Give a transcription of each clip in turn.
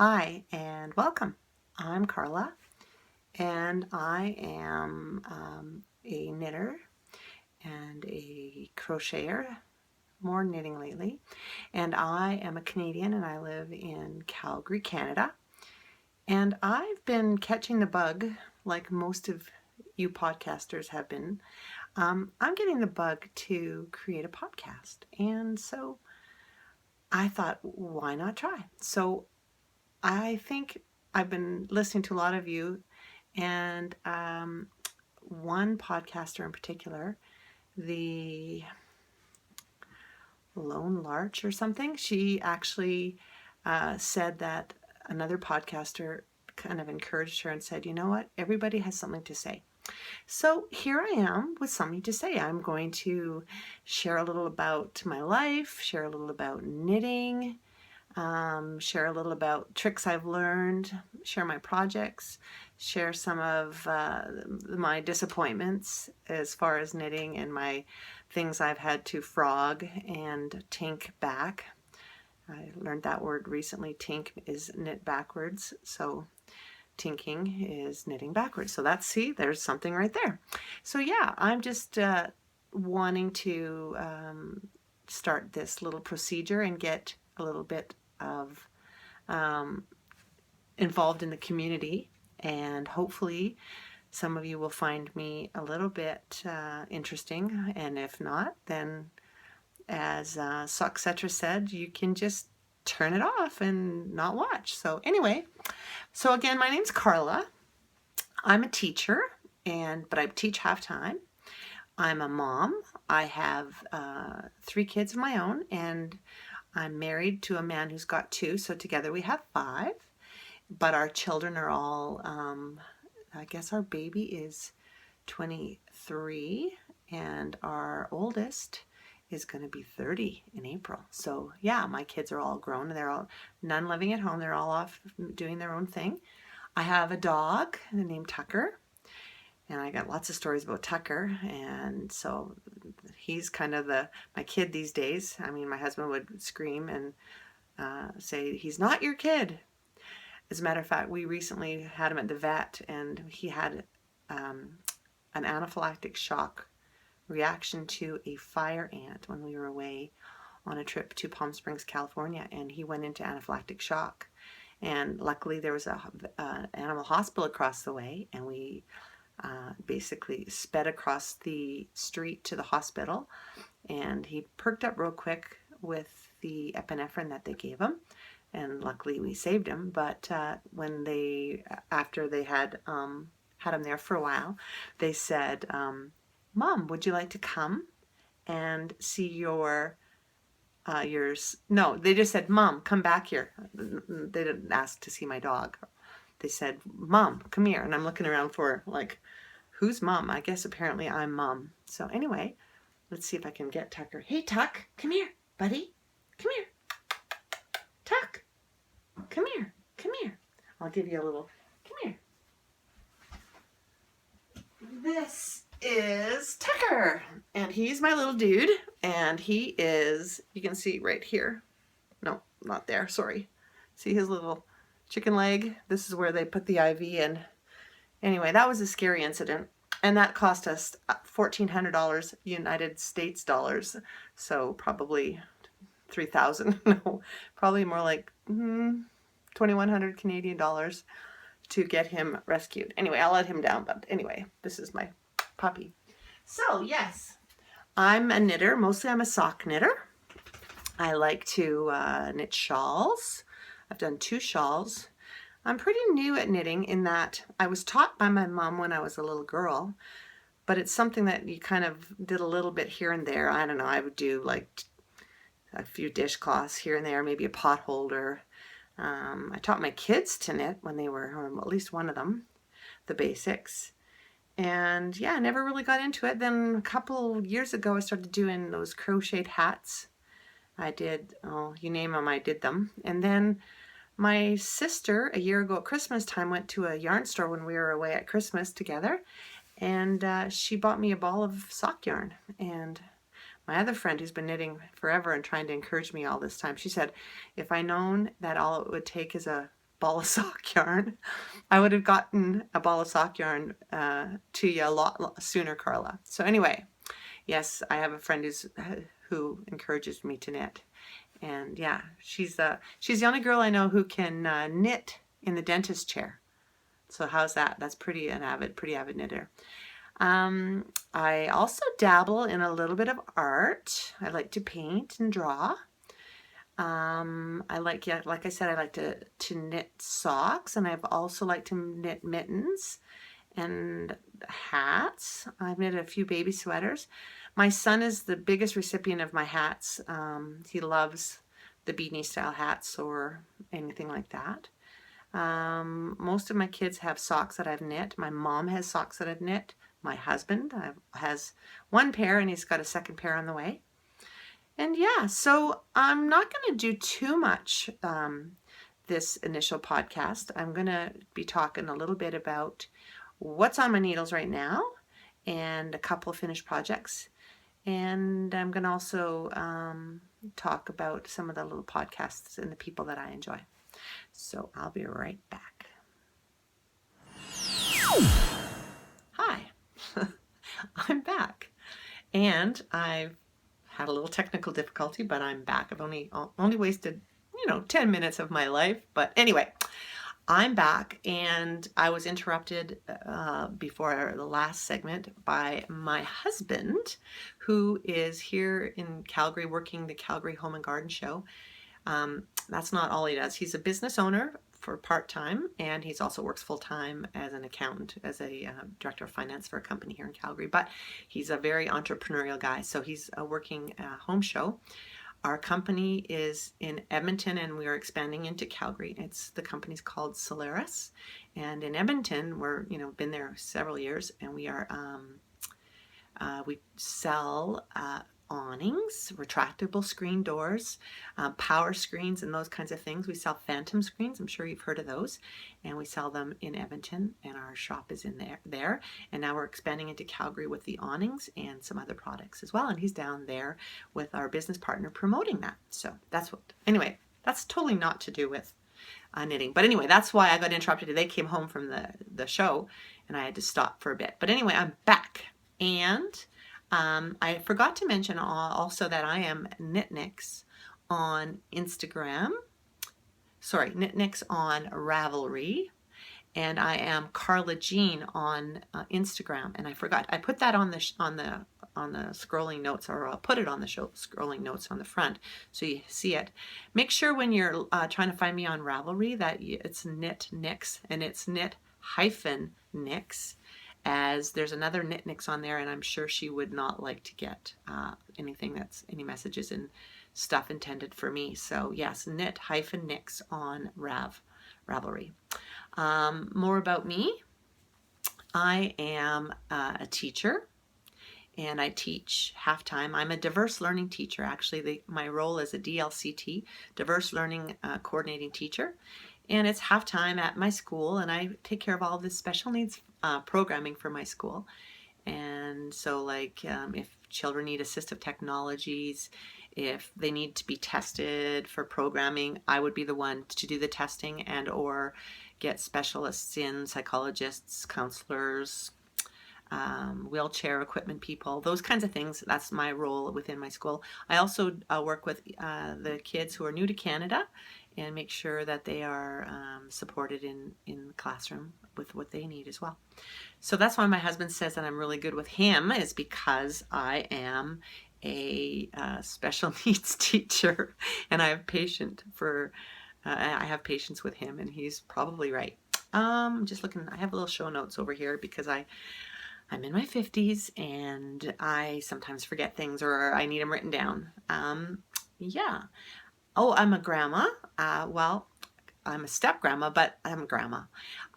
Hi and welcome. I'm Carla and I am a knitter and a crocheter, more knitting lately. And I am a Canadian and I live in Calgary, Canada. And I've been catching the bug like most of you podcasters have been. I'm getting the bug to create a podcast. And so I thought, why not try? So I think I've been listening to a lot of you, and one podcaster in particular, the Lone Larch or something, she actually said that another podcaster kind of encouraged her and said, you know what, everybody has something to say. So here I am with something to say. I'm going to share a little about my life, share a little about knitting, share a little about tricks I've learned, share my projects, share some of my disappointments as far as knitting and my things I've had to frog and tink back. I learned that word recently. Tink is knit backwards, so tinking is knitting backwards. So that's, see, there's something right there. So yeah, I'm just wanting to start this little procedure and get a little bit of involved in the community, and hopefully some of you will find me a little bit interesting, and if not, then as Socksetra said, you can just turn it off and not watch. So anyway, so again, my name's Carla. I'm a teacher, but I teach half-time. I'm a mom. I have 3 kids of my own, and I'm married to a man who's got 2, so together we have 5. But our children are all, I guess our baby is 23, and our oldest is going to be 30 in April. So yeah, my kids are all grown, and they're all, none living at home. They're all off doing their own thing. I have a dog named Tucker, and I got lots of stories about Tucker, and so he's kind of my kid these days. I mean, my husband would scream and say, he's not your kid. As a matter of fact, we recently had him at the vet, and he had an anaphylactic shock reaction to a fire ant when we were away on a trip to Palm Springs, California, and he went into anaphylactic shock. And luckily there was an animal hospital across the way, and we basically sped across the street to the hospital, and he perked up real quick with the epinephrine that they gave him, and luckily we saved him. But after they had him there for a while, they said, Mom, would you like to come and see no, they just said, Mom, come back here. They didn't ask to see my dog. They said, Mom, come here. And I'm looking around for, like, who's Mom? I guess apparently I'm Mom. So anyway, let's see if I can get Tucker. Hey, Tuck, come here, buddy. Come here. Tuck, come here. Come here. I'll give you a little, come here. This is Tucker, and he's my little dude, and he is, you can see right here. No, not there, sorry. See his little chicken leg? This is where they put the IV in. Anyway, that was a scary incident, and that cost us $1,400 United States dollars, so probably 3,000. No, probably more like 2,100 Canadian dollars to get him rescued. Anyway, I'll let him down, but anyway, this is my puppy. So yes, I'm a knitter. Mostly I'm a sock knitter. I like to knit shawls. I've done 2 shawls. I'm pretty new at knitting in that I was taught by my mom when I was a little girl, but it's something that you kind of did a little bit here and there. I don't know, I would do like a few dishcloths here and there, maybe a pot holder. I taught my kids to knit when they were, or at least one of them, the basics. And yeah, I never really got into it. Then a couple years ago, I started doing those crocheted hats. I did, oh, you name them, I did them. And then my sister, a year ago at Christmas time, went to a yarn store when we were away at Christmas together, and she bought me a ball of sock yarn. And my other friend, who's been knitting forever and trying to encourage me all this time, she said, if I known that all it would take is a ball of sock yarn, I would have gotten a ball of sock yarn to you a lot sooner, Carla. So anyway, yes, I have a friend who encourages me to knit. And yeah, she's the only girl I know who can knit in the dentist chair. So how's that? That's pretty avid knitter. I also dabble in a little bit of art. I like to paint and draw. I like, yeah, like I said, I like to knit socks, and I've also liked to knit mittens and hats. I've knitted a few baby sweaters. My son is the biggest recipient of my hats. He loves the beanie style hats or anything like that. Most of my kids have socks that I've knit. My mom has socks that I've knit. My husband has one pair, and he's got a second pair on the way. And yeah, so I'm not going to do too much this initial podcast. I'm going to be talking a little bit about what's on my needles right now and a couple of finished projects. And I'm going to also talk about some of the little podcasts and the people that I enjoy. So I'll be right back. Hi, I'm back. And I've had a little technical difficulty, but I'm back. I've only wasted, 10 minutes of my life. But anyway, I'm back, and I was interrupted before the last segment by my husband, who is here in Calgary working the Calgary Home and Garden Show. That's not all he does. He's a business owner for part-time, and he's also works full-time as an accountant, as a director of finance for a company here in Calgary. But he's a very entrepreneurial guy, so he's working a home show. Our company is in Edmonton, and we are expanding into Calgary. The company's called Miscellaneous, and in Edmonton, we're been there several years, and we sell awnings, retractable screen doors, power screens, and those kinds of things. We sell phantom screens. I'm sure you've heard of those. And we sell them in Edmonton, and our shop is in there. And now we're expanding into Calgary with the awnings and some other products as well. And he's down there with our business partner promoting that. So anyway, that's totally not to do with knitting. But anyway, that's why I got interrupted. They came home from the show, and I had to stop for a bit. But anyway, I'm back. And I forgot to mention also that I am Knit-Nix on Instagram. Sorry, Knit-Nix on Ravelry. And I am Carla Jean on Instagram. And I forgot. I put that on the scrolling notes, or I'll put it on the scrolling notes on the front so you see it. Make sure when you're trying to find me on Ravelry that it's Knit-Nix, and it's Knit-Nix. As there's another Knit-Nix on there, and I'm sure she would not like to get any messages and stuff intended for me. So yes, Knit-Nix on Ravelry. More about me. I am a teacher, and I teach half-time. I'm a diverse learning teacher. Actually, my role is a DLCT, diverse learning coordinating teacher. And it's half-time at my school, and I take care of all the special needs programming for my school. And so if children need assistive technologies, if they need to be tested for programming, I would be the one to do the testing and or get specialists in, psychologists, counselors, wheelchair equipment people, those kinds of things. That's my role within my school. I also work with the kids who are new to Canada and make sure that they are supported in the classroom with what they need as well. So that's why my husband says that I'm really good with him, is because I am a special needs teacher, and I have patience with him, and he's probably right. Just looking, I have little show notes over here because I'm in my 50s and I sometimes forget things, or I need them written down. Yeah. Oh, I'm a grandma. Well, I'm a step grandma, but I'm a grandma.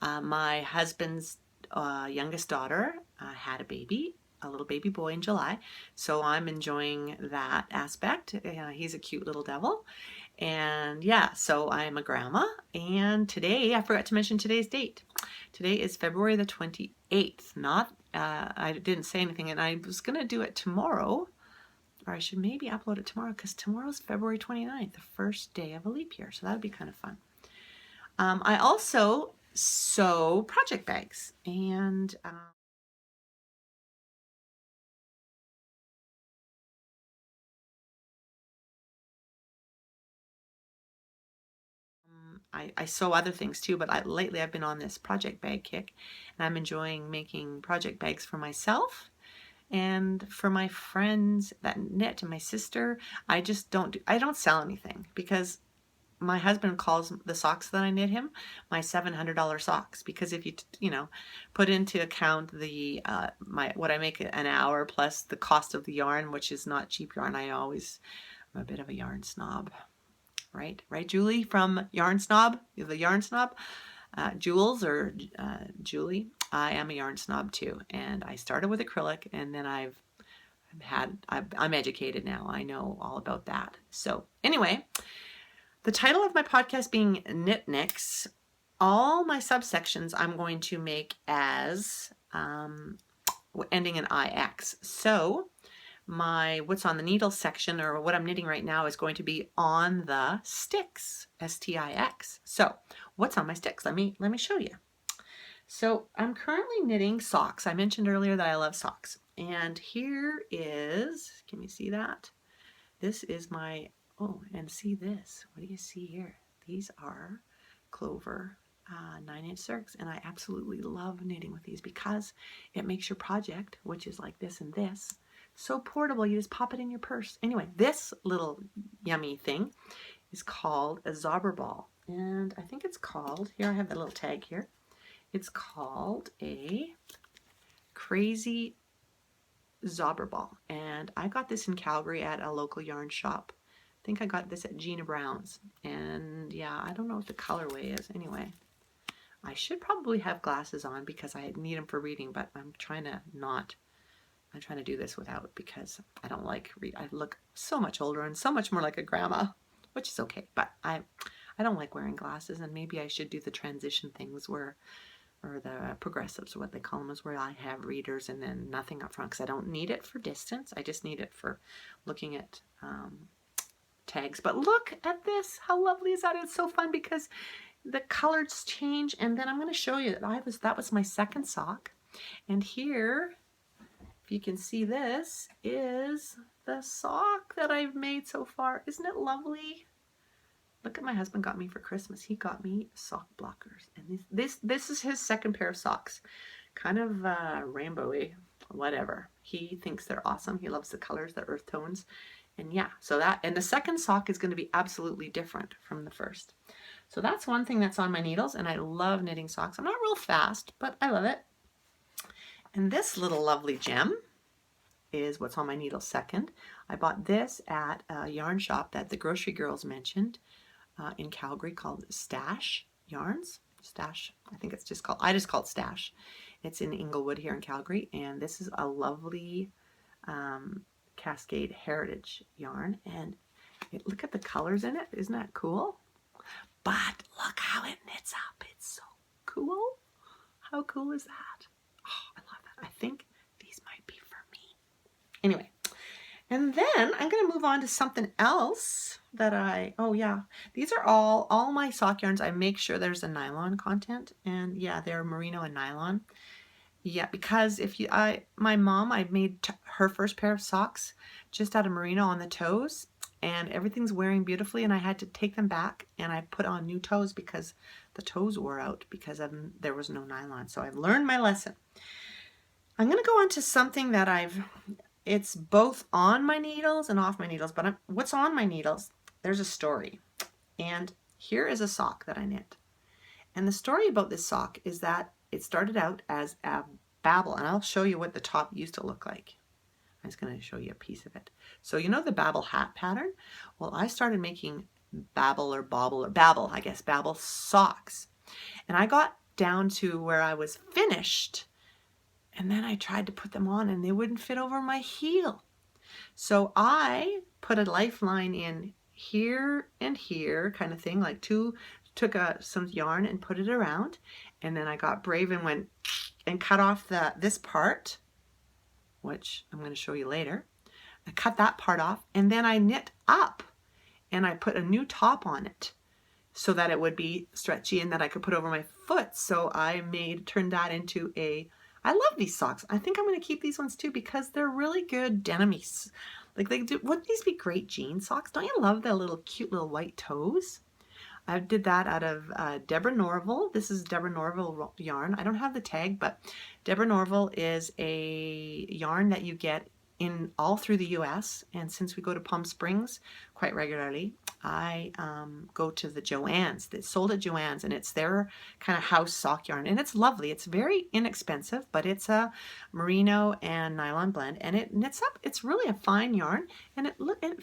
My husband's youngest daughter had a little baby boy in July. So I'm enjoying that aspect. He's a cute little devil. And yeah, so I'm a grandma. And today, I forgot to mention today's date. Today is February the 28th. I didn't say anything, and I was going to do it tomorrow. Or I should maybe upload it tomorrow, because tomorrow's February 29th, the first day of a leap year. So that would be kind of fun. I also sew project bags, and I sew other things too, but lately I've been on this project bag kick, and I'm enjoying making project bags for myself and for my friends that knit, and my sister. I don't sell anything because my husband calls the socks that I knit him my $700 socks, because if you know, put into account the what I make an hour plus the cost of the yarn, which is not cheap yarn. I'm a bit of a yarn snob, right, Julie from Yarn Snob, the Yarn Snob, Jules, or Julie. I am a yarn snob too, and I started with acrylic, and then I'm educated now. I know all about that. So anyway, the title of my podcast being Knit-Nix, all my subsections I'm going to make as ending in IX. So my what's on the needle section, or what I'm knitting right now, is going to be on the sticks, STIX. So what's on my sticks? Let me show you. So I'm currently knitting socks. I mentioned earlier that I love socks. And here is, can you see that? This is my, oh, and see this. What do you see here? These are Clover 9-inch circs, and I absolutely love knitting with these because it makes your project, which is like this and this, so portable. You just pop it in your purse. Anyway, this little yummy thing is called a zobber ball, and I think it's called, here I have the little tag here, it's called a Crazy Zobber Ball, and I got this in Calgary at a local yarn shop. I think I got this at Gina Brown's, and yeah, I don't know what the colorway is. Anyway, I should probably have glasses on because I need them for reading, but I'm trying to do this without, because I don't like I look so much older and so much more like a grandma, which is okay, but I don't like wearing glasses, and maybe I should do the transition things where, or the progressives, what they call them, is where I have readers and then nothing up front, because I don't need it for distance. I just need it for looking at tags. But look at this. How lovely is that? It's so fun because the colors change, and then I'm going to show you that that was my second sock. And here, if you can see, this is the sock that I've made so far. Isn't it lovely? Look at my husband got me for Christmas. He got me sock blockers, and this is his second pair of socks. Kind of rainbowy, whatever. He thinks they're awesome. He loves the colors, the earth tones, and yeah. So that, and the second sock is going to be absolutely different from the first. So that's one thing that's on my needles, and I love knitting socks. I'm not real fast, but I love it. And this little lovely gem is what's on my needle second. I bought this at a yarn shop that the grocery girls mentioned in Calgary called Stash Yarns. Stash, I think it's just called, I just call it Stash. It's in Inglewood here in Calgary, and this is a lovely Cascade Heritage yarn, and look at the colors in it. Isn't that cool? But look how it knits up. It's so cool. How cool is that? Oh, I love that. I think these might be for me. Anyway, and then I'm going to move on to something else that oh yeah, these are all my sock yarns. I make sure there's a nylon content, and yeah, they're merino and nylon. Yeah, because my mom, I made her first pair of socks just out of merino on the toes, and everything's wearing beautifully, and I had to take them back and I put on new toes because the toes wore out because there was no nylon. So I've learned my lesson. I'm going to go on to something that it's both on my needles and off my needles, but what's on my needles, there's a story. And here is a sock that I knit. And the story about this sock is that it started out as a babble, and I'll show you what the top used to look like. I'm just going to show you a piece of it. So you know the babble hat pattern? Well, I started making babble socks. And I got down to where I was finished, and then I tried to put them on and they wouldn't fit over my heel. So I put a lifeline in here and here, kind of thing, like took some yarn and put it around, and then I got brave and went and cut off this part, which I'm going to show you later. I cut that part off, and then I knit up and I put a new top on it. so that it would be stretchy and that I could put over my foot. So I turned that into I love these socks. I think I'm going to keep these ones too because they're really good denim-y. Like wouldn't these be great jean socks? Don't you love the little cute little white toes? I did that out of Deborah Norville. This is Deborah Norville yarn. I don't have the tag, but Deborah Norville is a yarn that you get in all through the US. And since we go to Palm Springs quite regularly, I go to the Joann's. It's sold at Joann's, and it's their kind of house sock yarn. And it's lovely. It's very inexpensive, but it's a merino and nylon blend. And it knits up. It's really a fine yarn. And it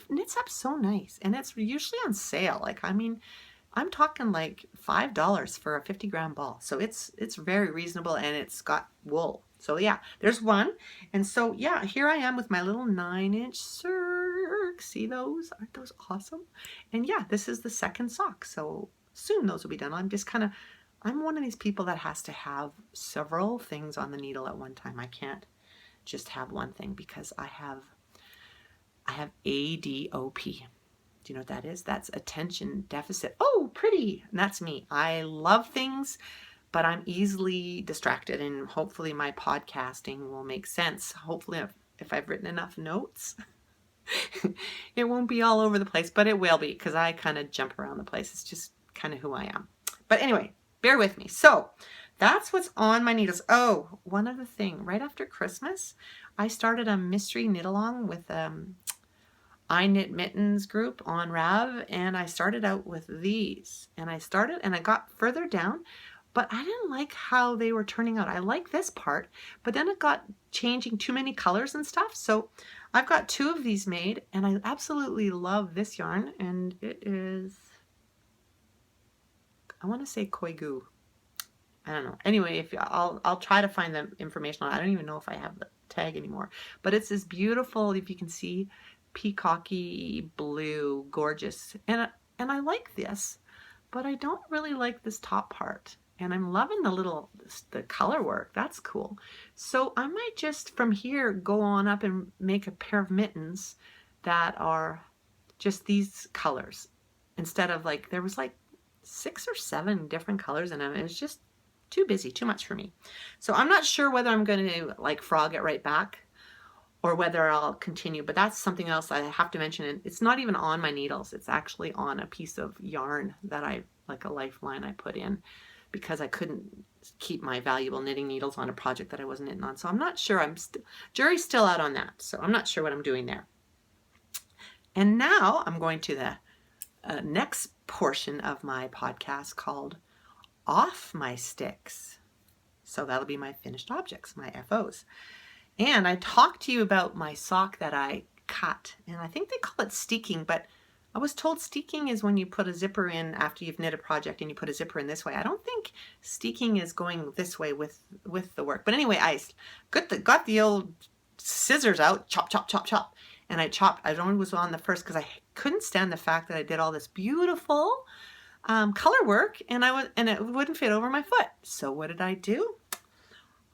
knits up so nice. And it's usually on sale. Like, I mean, I'm talking like $5 for a 50-gram ball. So it's very reasonable, and it's got wool. So yeah, there's one. And so yeah, here I am with my little 9-inch circ. See those? Aren't those awesome? And yeah, this is the second sock. So soon those will be done. I'm one of these people that has to have several things on the needle at one time. I can't just have one thing because I have ADOP. Do you know what that is? That's attention deficit. Oh, pretty. And that's me. I love things, but I'm easily distracted, and hopefully my podcasting will make sense. Hopefully if I've written enough notes, it won't be all over the place, but it will be because I kind of jump around the place. It's just kind of who I am. But anyway, bear with me. So that's what's on my needles. Oh, one other thing. Right after Christmas, I started a mystery knit along with I Knit Mittens group on Rav, and I started out with these, and I got further down, but I didn't like how they were turning out. I like this part, but then it got changing too many colors and stuff. So I've got 2 of these made, and I absolutely love this yarn, and it is, I want to say Koigu. I don't know. Anyway, if I'll try to find the information on it. I don't even know if I have the tag anymore, but it's this beautiful, if you can see, peacocky blue, gorgeous, and I like this, but I don't really like this top part, and I'm loving the color work. That's cool. So I might just from here go on up and make a pair of mittens that are just these colors instead of like there was like 6 or 7 different colors in them. It was just too busy, too much for me. So I'm not sure whether I'm going to like frog it right back or whether I'll continue, but that's something else I have to mention. And it's not even on my needles. It's actually on a piece of yarn that like a lifeline I put in because I couldn't keep my valuable knitting needles on a project that I wasn't knitting on. So I'm not sure, jury's still out on that. So I'm not sure what I'm doing there. And now I'm going to the next portion of my podcast called Off My Sticks. So that'll be my finished objects, my FOs. And I talked to you about my sock that I cut, and I think they call it steeking, but I was told steeking is when you put a zipper in after you've knit a project and you put a zipper in this way. I don't think steeking is going this way with the work. But anyway, I got the old scissors out, chop, chop, chop, chop, and I chopped. I only was on the first because I couldn't stand the fact that I did all this beautiful color work, and it wouldn't fit over my foot. So what did I do?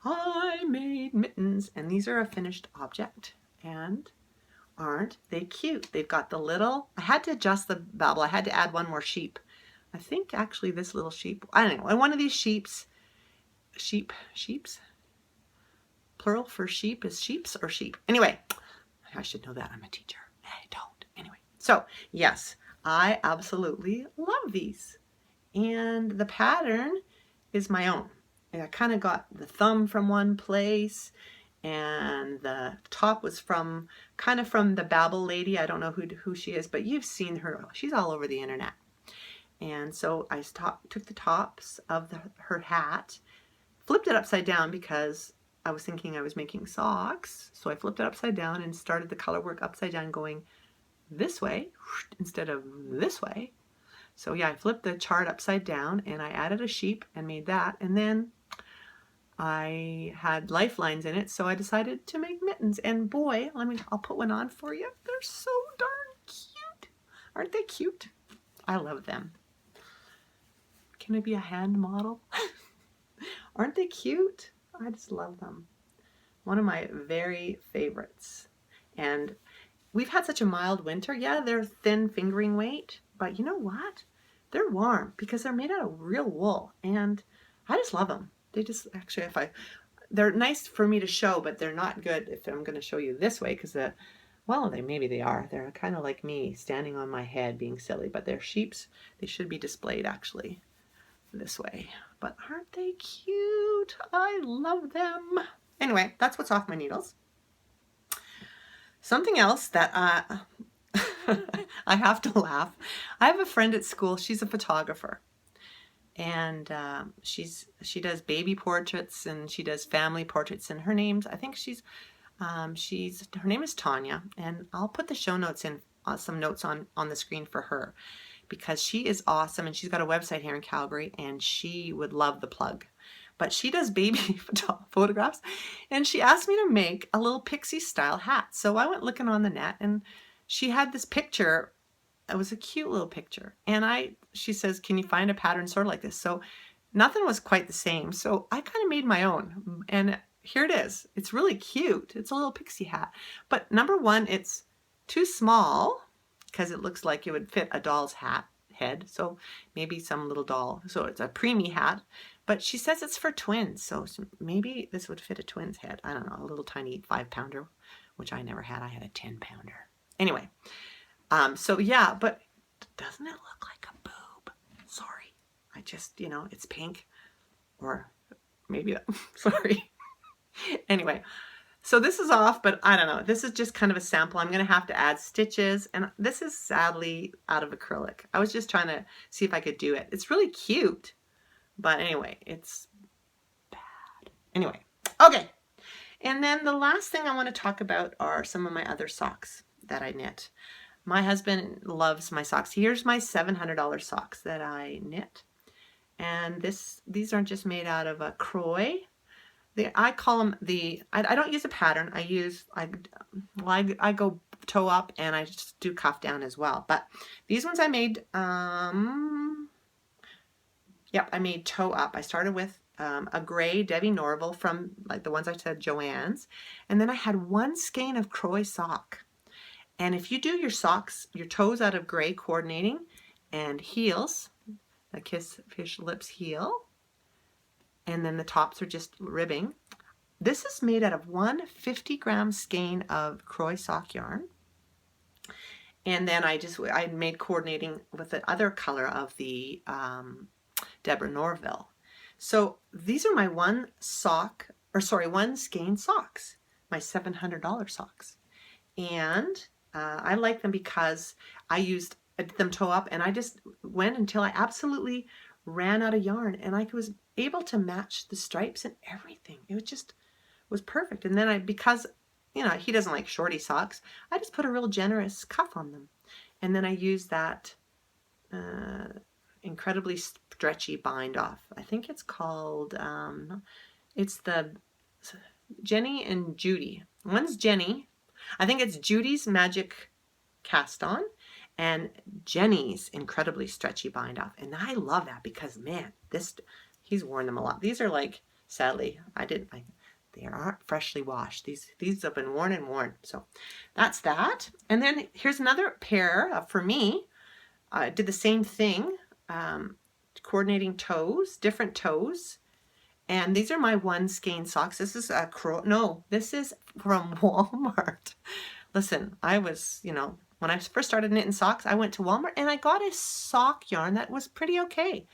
I made mittens, and these are a finished object, and aren't they cute? They've got the little, I had to adjust the babble. I had to add one more sheep. I think actually this little sheep, I don't know, and one of these sheeps, plural for sheep is sheeps or sheep. Anyway, I should know that. I'm a teacher. I don't. Anyway, so yes, I absolutely love these, and the pattern is my own. And I kind of got the thumb from one place, and the top was kind of from the Babble lady. I don't know who she is, but you've seen her. She's all over the internet. And so I took the tops of her hat, flipped it upside down because I was thinking I was making socks. So I flipped it upside down and started the color work upside down going this way instead of this way. So yeah, I flipped the chart upside down and I added a sheep and made that. And then I had lifelines in it, so I decided to make mittens. And boy, I'll put one on for you. They're so darn cute. Aren't they cute? I love them. Can I be a hand model? Aren't they cute? I just love them. One of my very favorites. And we've had such a mild winter. Yeah, they're thin fingering weight, but you know what? they're warm because they're made out of real wool, and I just love them. They just, actually, they're nice for me to show, but they're not good if I'm going to show you this way, because well, maybe they are. They're kind of like me, standing on my head being silly, but they're sheeps. They should be displayed actually this way. But aren't they cute? I love them. Anyway, that's what's off my needles. Something else that I have to laugh. I have a friend at school. She's a photographer, and she does baby portraits and she does family portraits. And her name's, I think her name is Tanya, and I'll put the show notes in, some notes on the screen for her, because she is awesome, and she's got a website here in Calgary, and she would love the plug. But she does baby photographs, and she asked me to make a little pixie style hat. So I went looking on the net, and she had this picture. It was a cute little picture, and she says, can you find a pattern sort of like this? So nothing was quite the same, so I kind of made my own, and here it is. It's really cute. It's a little pixie hat, but number one, it's too small because it looks like it would fit a doll's head, so maybe some little doll. So it's a preemie hat, but she says it's for twins, so maybe this would fit a twin's head. I don't know, a little tiny 5-pounder, which I never had. I had a 10-pounder. Anyway, so yeah, but doesn't it look like a boob? Sorry, I just, it's pink, or maybe sorry. Anyway, so this is off, but I don't know. This is just kind of a sample. I'm going to have to add stitches, and this is sadly out of acrylic. I was just trying to see if I could do it. It's really cute, but anyway, it's bad. Anyway, okay. And then the last thing I want to talk about are some of my other socks that I knit. My husband loves my socks. Here's my $700 socks that I knit. And these aren't just made out of a croy. I call them I don't use a pattern. I go toe up, and I just do cuff down as well. But these ones I made, yep, I made toe up. I started with a gray Debbie Norville from, like, the ones I said, Joann's. And then I had one skein of croy sock. And if you do your socks, your toes out of gray coordinating, and heels, a kiss fish lips heel, and then the tops are just ribbing. This is made out of one 50-gram skein of croy sock yarn. And then I made coordinating with the other color of the Deborah Norville. So these are my one skein socks, my $700 socks. And I like them because I did them toe up, and I just went until I absolutely ran out of yarn, and I was able to match the stripes and everything. It was perfect. And then because he doesn't like shorty socks, I just put a real generous cuff on them, and then I used that incredibly stretchy bind off. I think it's called it's the Jenny and Judy. One's Jenny. I think it's Judy's Magic Cast On, and Jenny's incredibly stretchy bind off. And I love that because, man, he's worn them a lot. These are, like, sadly, they aren't freshly washed. These have been worn and worn. So that's that. And then here's another pair for me. I did the same thing, coordinating toes, different toes. And these are my one skein socks. This is this is from Walmart. Listen, I was, when I first started knitting socks, I went to Walmart and I got a sock yarn that was pretty okay.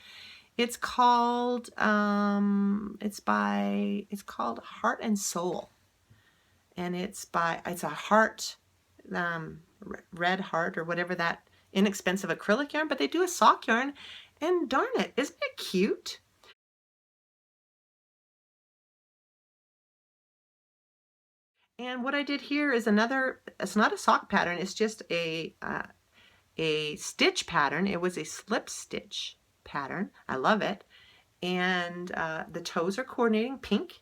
It's called Heart and Soul, and it's a heart, red heart or whatever, that inexpensive acrylic yarn. But they do a sock yarn, and darn it, isn't it cute? And what I did here is it's not a sock pattern, it's just a stitch pattern. It was a slip stitch pattern. I love it. And the toes are coordinating pink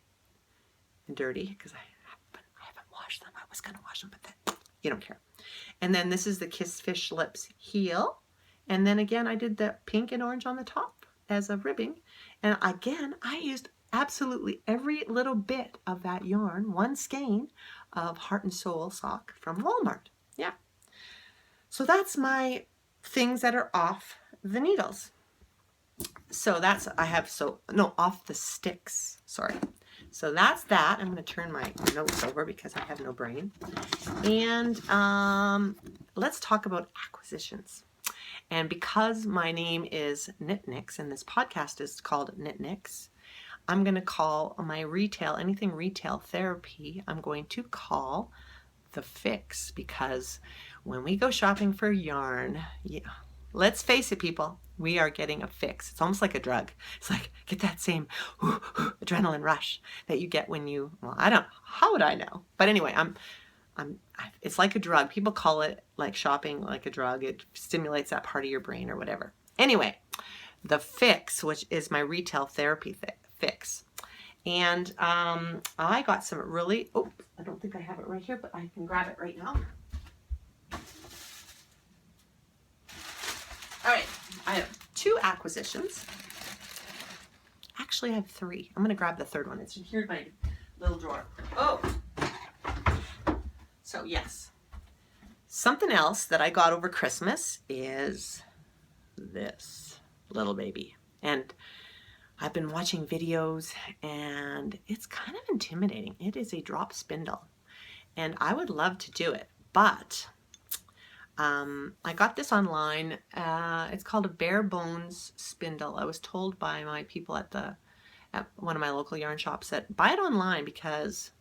and dirty because I haven't washed them. I was going to wash them, but then you don't care. And then this is the Kiss Fish Lips heel. And then again, I did the pink and orange on the top as a ribbing. And again, I used absolutely every little bit of that yarn, one skein of Heart and Soul sock from Walmart. Yeah. So that's my things that are off the needles. So that's, I have, so, no, off the sticks, sorry. So that's that. I'm going to turn my notes over because I have no brain. And let's talk about acquisitions. And because my name is Knit-Nix and this podcast is called Knit-Nix, I'm going to call my retail, anything retail therapy, I'm going to call the fix, because when we go shopping for yarn, yeah, let's face it, people, we are getting a fix. It's almost like a drug. It's like, get that same adrenaline rush that you get when you, well, I don't, how would I know? But anyway, it's like a drug. People call it like shopping like a drug. It stimulates that part of your brain or whatever. Anyway, the fix, which is my retail therapy fix. And I got some really, oh, I don't think I have it right here, but I can grab it right now. All right, I have 2 acquisitions. Actually, I have 3. I'm gonna grab the third one. It's here in my little drawer. Oh, so yes. Something else that I got over Christmas is this little baby. And I've been watching videos and it's kind of intimidating. It is a drop spindle and I would love to do it, but I got this online. It's called a bare bones spindle. I was told by my people at one of my local yarn shops that buy it online because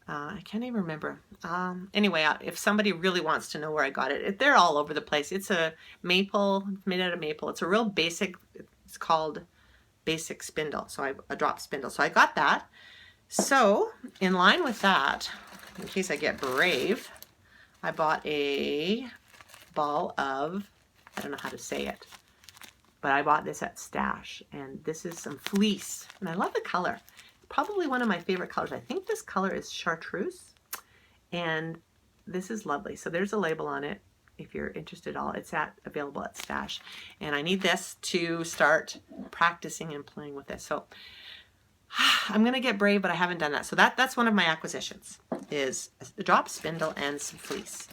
I can't even remember. Anyway, if somebody really wants to know where I got it, they're all over the place. It's a maple, made out of maple. It's a real basic, it's called basic spindle. So a drop spindle. So I got that. So in line with that, in case I get brave, I bought a ball of, I don't know how to say it, but I bought this at Stash, and this is some fleece, and I love the color. Probably one of my favorite colors. I think this color is chartreuse, and this is lovely. So there's a label on it if you're interested at all. It's available at Stash, and I need this to start practicing and playing with this. So I'm gonna get brave, but I haven't done that. So that's one of my acquisitions, is a drop spindle and some fleece.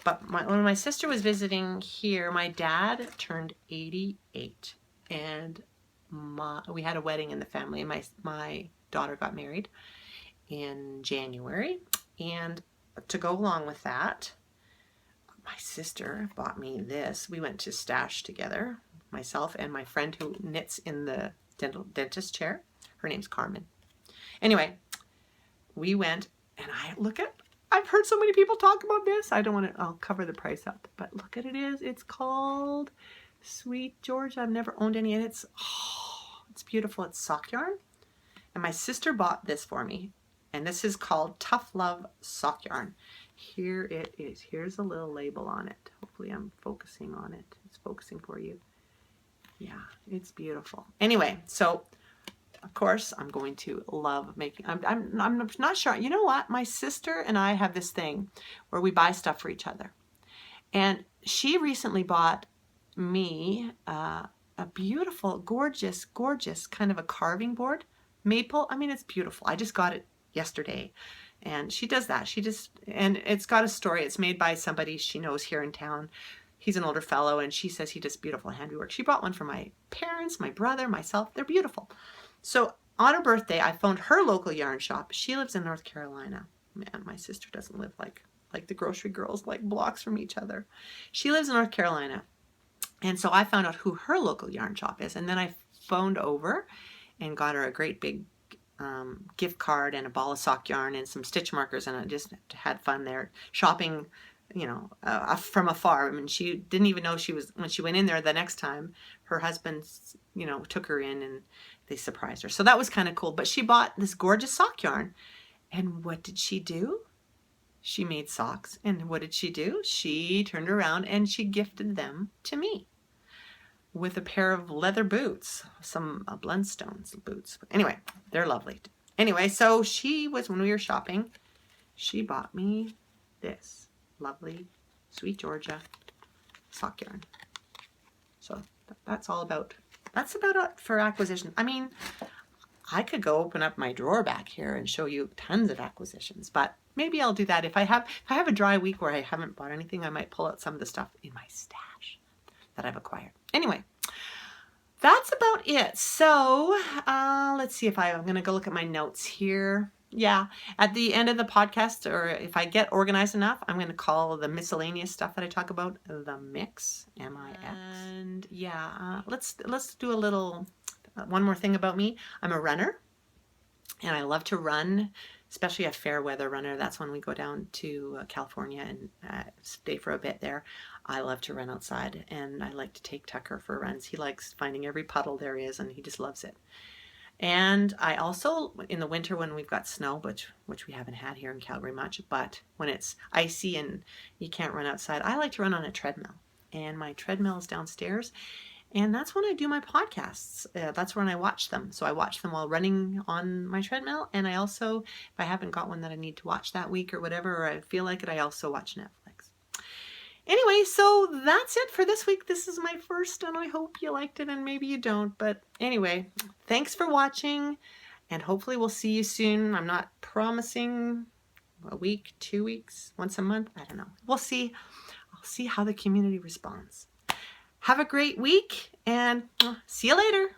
But when my sister was visiting here, my dad turned 88, and we had a wedding in the family. My daughter got married in January, and to go along with that, my sister bought me this. We went to Stash together, myself and my friend who knits in the dentist chair. Her name's Carmen. Anyway, we went, and I've heard so many people talk about this. I don't want to, I'll cover the price up, but look at it is. It's called Sweet Georgia. I've never owned any, and it's beautiful. It's sock yarn. And my sister bought this for me, and this is called Tough Love Sock Yarn. Here it is. Here's a little label on it. Hopefully I'm focusing on it. It's focusing for you. Yeah, it's beautiful. Anyway, so of course, I'm going to love making, I'm not sure. You know what? My sister and I have this thing where we buy stuff for each other. And she recently bought me a beautiful, gorgeous, gorgeous kind of a carving board. Maple. I mean, it's beautiful. I just got it yesterday. And she does that. And it's got a story. It's made by somebody she knows here in town. He's an older fellow, and she says he does beautiful handiwork. She bought one for my parents, my brother, myself. They're beautiful. So on her birthday, I phoned her local yarn shop. She lives in North Carolina. Man, my sister doesn't live like the grocery girls, like blocks from each other. She lives in North Carolina. And so I found out who her local yarn shop is. And then I phoned over and got her a great big gift card and a ball of sock yarn and some stitch markers. And I just had fun there shopping, you know, from afar. I mean, she didn't even know when she went in there the next time, her husband, you know, took her in and they surprised her. So that was kind of cool. But she bought this gorgeous sock yarn. And what did she do? She made socks. And what did she do? She turned around and she gifted them to me with a pair of leather boots, some Blundstones boots. Anyway, they're lovely. Anyway, so when we were shopping, she bought me this lovely Sweet Georgia sock yarn. So that's about it for acquisition. I mean, I could go open up my drawer back here and show you tons of acquisitions, but maybe I'll do that. If I have a dry week where I haven't bought anything, I might pull out some of the stuff in my stash that I've acquired. Anyway, that's about it. So let's see if I'm going to go look at my notes here. Yeah, at the end of the podcast, or if I get organized enough, I'm going to call the miscellaneous stuff that I talk about the mix, M-I-X. And yeah, let's do a little, one more thing about me. I'm a runner, and I love to run, especially a fair weather runner. That's when we go down to California and stay for a bit there. I love to run outside, and I like to take Tucker for runs. He likes finding every puddle there is, and he just loves it. And I also, in the winter when we've got snow, which we haven't had here in Calgary much, but when it's icy and you can't run outside, I like to run on a treadmill. And my treadmill is downstairs, and that's when I do my podcasts. That's when I watch them. So I watch them while running on my treadmill, and I also, if I haven't got one that I need to watch that week or whatever, or I feel like it, I also watch Netflix. Anyway, so that's it for this week. This is my first, and I hope you liked it, and maybe you don't. But anyway, thanks for watching, and hopefully we'll see you soon. I'm not promising a week, 2 weeks, once a month. I don't know. We'll see. I'll see how the community responds. Have a great week, and see you later.